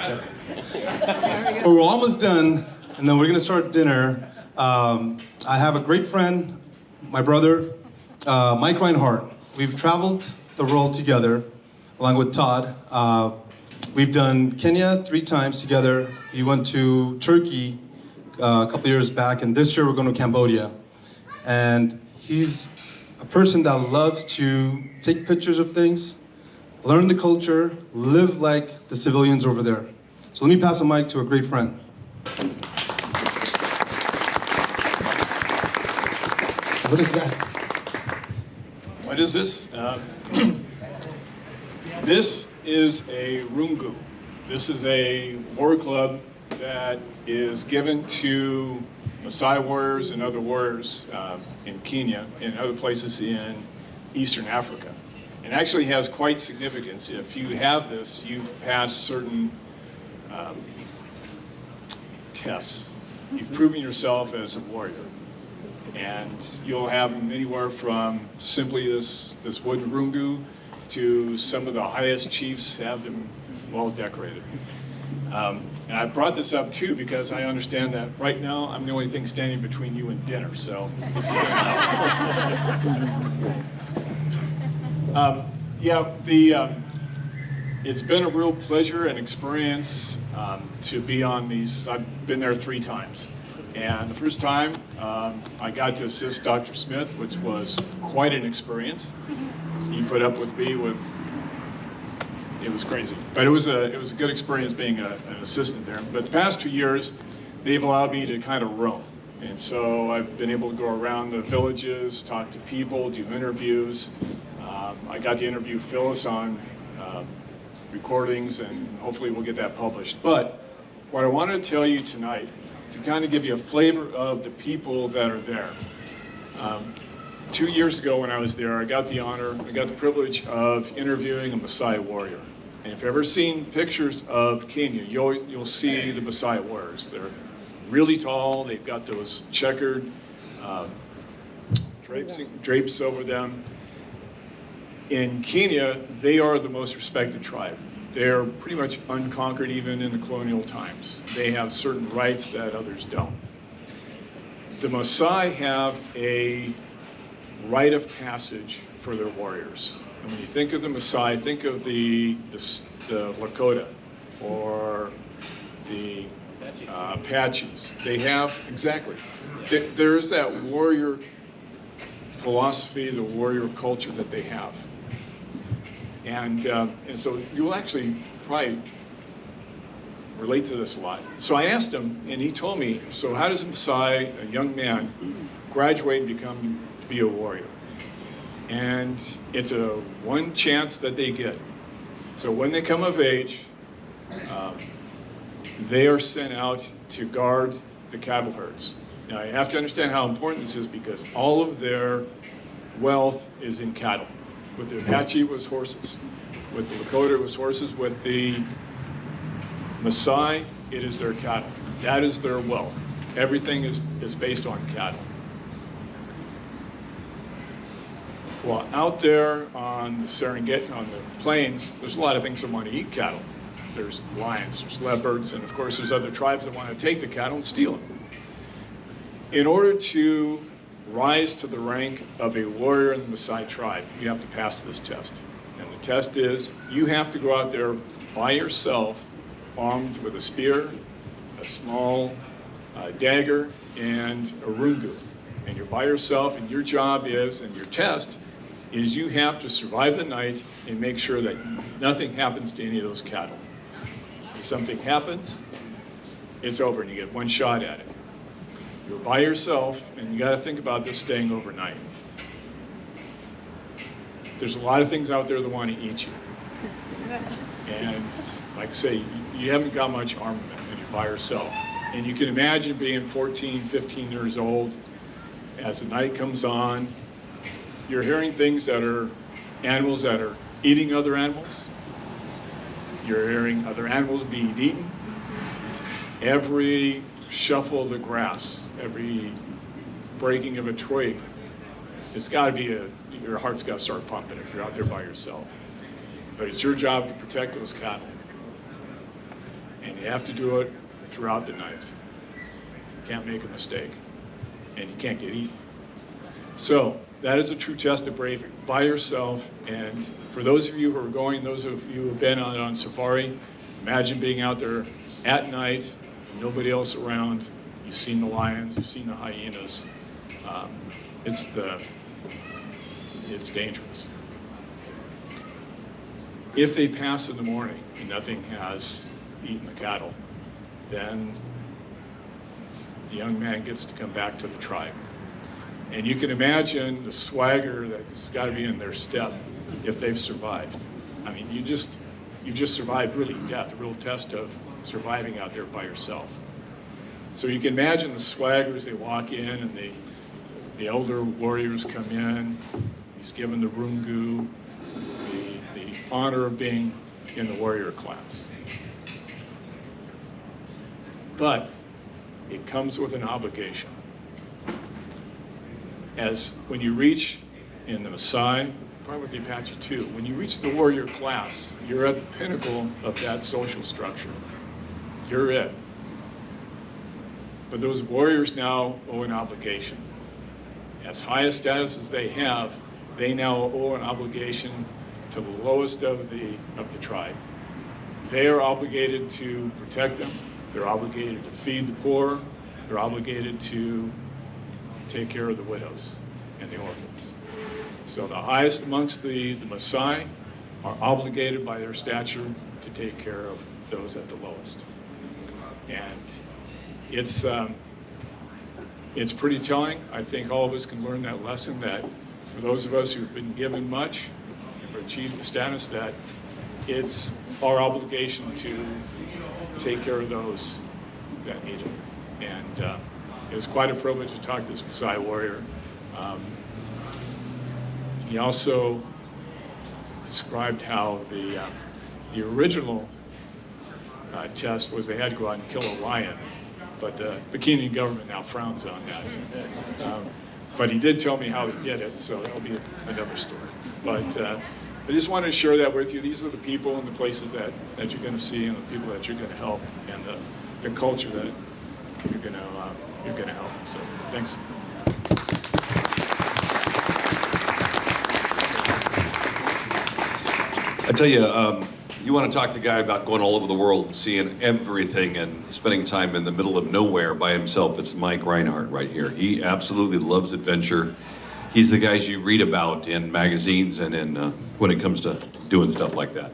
But we're almost done, and then we're gonna start dinner. I have a great friend, my brother, Mike Reinhardt. We've traveled the world together, along with Todd. We've done Kenya 3 times together. We went to Turkey a couple years back, and this year we're going to Cambodia. And he's a person that loves to take pictures of things, learn the culture, live like the civilians over there. So let me pass the mic to a great friend. What is that? What is this? This is a rungu. This is a war club that is given to Maasai warriors and other warriors in Kenya and other places in Eastern Africa. It actually has quite significance. If you have this, you've passed certain tests. You've proven yourself as a warrior. And you'll have them anywhere from simply this wooden rungu to some of the highest chiefs have them well decorated. And I brought this up too because I understand that right now I'm the only thing standing between you and dinner, so. It's been a real pleasure and experience to be on these. I've been there 3 times. And the first time, I got to assist Dr. Smith, which was quite an experience. He put up with me it was crazy. But it was a good experience being an assistant there. But the past 2 years, they've allowed me to kind of roam. And so I've been able to go around the villages, talk to people, do interviews. I got to interview Phyllis on recordings, and hopefully we'll get that published. But what I wanted to tell you tonight, to kind of give you a flavor of the people that are there. 2 years ago when I was there, I got the privilege of interviewing a Maasai warrior. And if you've ever seen pictures of Kenya, you'll see the Maasai warriors. They're really tall, they've got those checkered drapes over them. In Kenya, they are the most respected tribe. They're pretty much unconquered even in the colonial times. They have certain rights that others don't. The Maasai have a rite of passage for their warriors. And when you think of the Maasai, think of the Lakota or the Apaches. They have, exactly. There is that warrior philosophy, the warrior culture that they have. And so you'll actually probably relate to this a lot. So I asked him, and he told me, so how does a Maasai, a young man, graduate and be a warrior? And it's a one chance that they get. So when they come of age, they are sent out to guard the cattle herds. Now you have to understand how important this is because all of their wealth is in cattle. With the Apache, it was horses. With the Lakota, it was horses. With the Maasai, it is their cattle. That is their wealth. Everything is based on cattle. Well, out there on the Serengeti, on the plains, there's a lot of things that want to eat cattle. There's lions, there's leopards, and of course there's other tribes that want to take the cattle and steal them. In order to rise to the rank of a warrior in the Maasai tribe, you have to pass this test. And the test is, you have to go out there by yourself, armed with a spear, a small dagger, and a rungu. And you're by yourself, and your job is, and your test, is you have to survive the night and make sure that nothing happens to any of those cattle. If something happens, it's over, and you get one shot at it. You're by yourself, and you got to think about this staying overnight. There's a lot of things out there that want to eat you. And like I say, you haven't got much armament, and you're by yourself. And you can imagine being 14, 15 years old, as the night comes on, you're hearing things that are animals that are eating other animals. You're hearing other animals being eaten. Every shuffle of the grass, every breaking of a twig, it's got to be your heart's got to start pumping if you're out there by yourself. But it's your job to protect those cattle. You have to do it throughout the night. You can't make a mistake, and you can't get eaten. So that is a true test of bravery, by yourself. And for those of you who are going, those of you who have been on safari, imagine being out there at night, nobody else around. You've seen the lions, you've seen the hyenas. It's dangerous. If they pass in the morning and nothing has eaten the cattle, then the young man gets to come back to the tribe. And you can imagine the swagger that's got to be in their step if they've survived. I mean, you just survived really death, a real test of surviving out there by yourself. So you can imagine the swagger as they walk in, and the elder warriors come in. He's given the rungu, the honor of being in the warrior class. But it comes with an obligation. As when you reach in the Maasai, probably with the Apache too, when you reach the warrior class, you're at the pinnacle of that social structure. You're it. But those warriors now owe an obligation. As high a status as they have, they now owe an obligation to the lowest of the tribe. They are obligated to protect them. They're obligated to feed the poor. They're obligated to take care of the widows and the orphans. So the highest amongst the Maasai are obligated by their stature to take care of those at the lowest. And it's pretty telling. I think all of us can learn that lesson, that for those of us who've been given much and have achieved the status, that it's our obligation to take care of those that need it. And it was quite a privilege to talk to this Maasai warrior. He also described how the original test was they had to go out and kill a lion, but the Kenyan government now frowns on that. But he did tell me how he did it, so that'll be another story. But I just wanted to share that with you. These are the people and the places that you're going to see, and the people that you're going to help, and the culture that you're going to help. So thanks. I tell you, you want to talk to a guy about going all over the world and seeing everything and spending time in the middle of nowhere by himself. It's Mike Reinhardt right here. He absolutely loves adventure. He's the guys you read about in magazines and in when it comes to doing stuff like that.